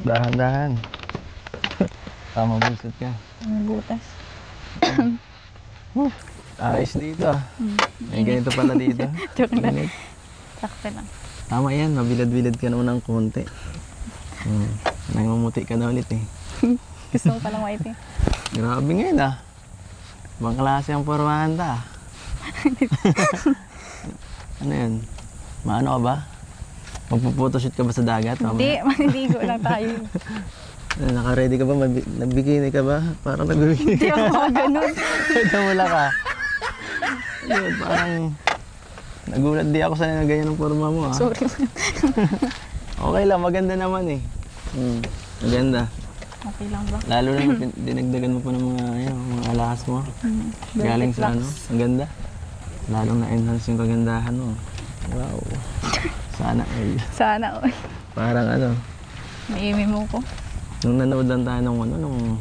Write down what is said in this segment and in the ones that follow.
Dahan-dahan. Tama busot ka. Ang butas. Ayos dito ah. May ganito pala dito. Joke lang. Init. Sakto lang. Tama yan, mabilad-bilad ka naman ng konti. Nangumuti ka na ulit eh. Gusto mo palang white eh. Grabe ngayon ah. Ibang klase ang pormahan ta. Ano yan? Maano ka ba? Magpupotoshoot ka ba sa dagat? Hindi, maniligo lang tayo. Naka-ready ka ba? Nagbikini ka ba? Parang nagbibikini Hindi ako mga ganun. Wala ka. Yun, parang nagulat di ako sa ganyan ng forma mo ah. Sorry. Okay lang, maganda naman eh. Maganda. Okay lang ba? Lalo na dinagdagan mo pa ng mga alahas mo. Galing sa ano, ang ganda. Lalong na-enhance yung kagandahan mo. Wow. Sana all. Sana all. Parang ano, Naimi mo ko. nung nanood lang tayo nung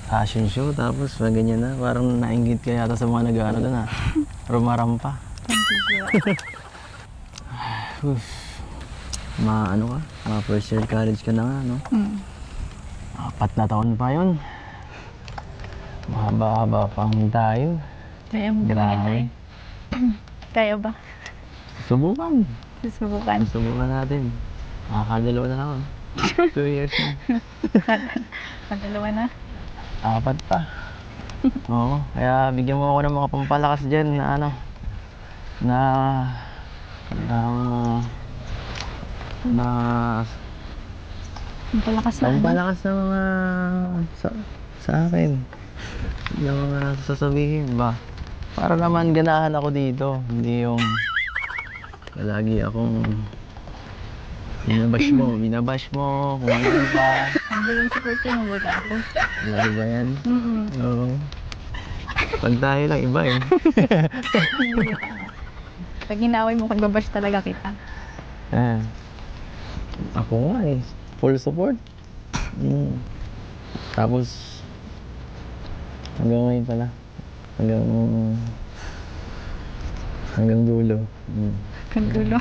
fashion show, tapos ganyan na, parang nainggit ka yata sa mga nag-ano doon ah. Rumarampa. Ano ka? First year college ka na nga, no? 4 na taon pa yun. Mahaba-haba pang tayo. Kaya mo ba? Grabe. Kaya ba? Subukan. Susubukan. Subukan natin. Makakadalawa na ako. 2 years na. Pagdalawa na. 4 pa. Oo. Kaya bigyan mo ako ng mga pampalakas dyan na ano. Pampalakas na mga sa akin. Yung mga sasabihin ba. Para naman ganahan ako dito. Hindi yung lagi akong binabash mo, kung ano pa. Ang galing support mo ba ako? Lagi ba yan? Oo. Pag tayo lang, iba eh. Pag hinaway mo, pagbabash talaga kita. Ako nga eh. Full support. Tapos, hanggang ngayon pala. Hanggang dulo. Kandulo.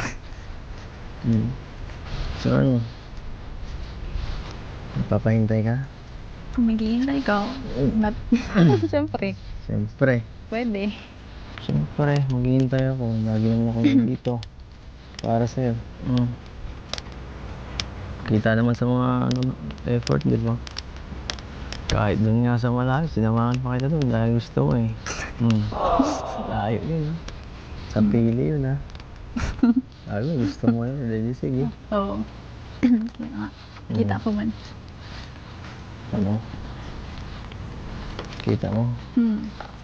So ano? Papahintay ka? Maghihintay ka. Siyempre. Siyempre. Pwede. Siyempre, maghihintay ako. Lagi naman ako dito. Para sa'yo. Kita naman sa mga effort, di ba? Kahit dun nga sa malayo, sinamahan pa kita dun dahil gusto mo eh. Layo yun. Sa pili yun ha. Sabi, gusto mo yun. Ready, sige. Oo. Kaya nga. Kita ko man. Ano? Kita mo?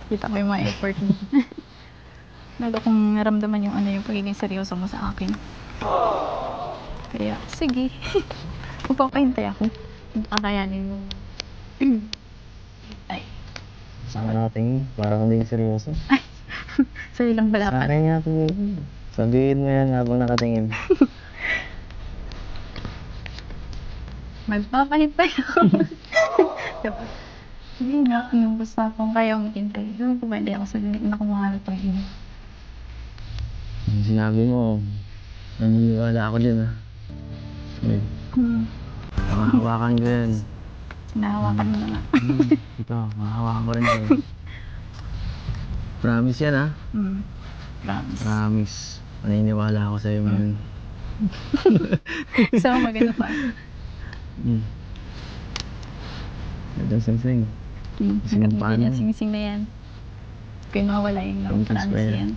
Kita ko yung mga effort mo. Lalo kung naramdaman yung yung pagiging seryoso mo sa akin. Kaya, sige. Upapahintay ako. Kakayanin mo. Ay. Saan natin parang hindi seryoso? Ay. Sa'yo lang Sa balapat. akin nga ito. Sabihin mo yan habang nakatingin. Magpapahintay ako. Hindi nga, yung basta kung kaya akong hintay. Doon ko pwede ako sabihin na kumahanap pa rin. Sinabi mo, naniniwala ako dyan ha. Makahawakan ko yan. Nahawakan mo na nga. Ito, makahawakan ko rin yan. Promise yan ha. Promise. Promise. Naniniwala ako sa'yo man. Gusto mo maganda pa? Ito sing-sing. Sing Hanggang paano? ganyan, sing-sing na yan. Kaya mawala yung Thank you, promise Square. yan.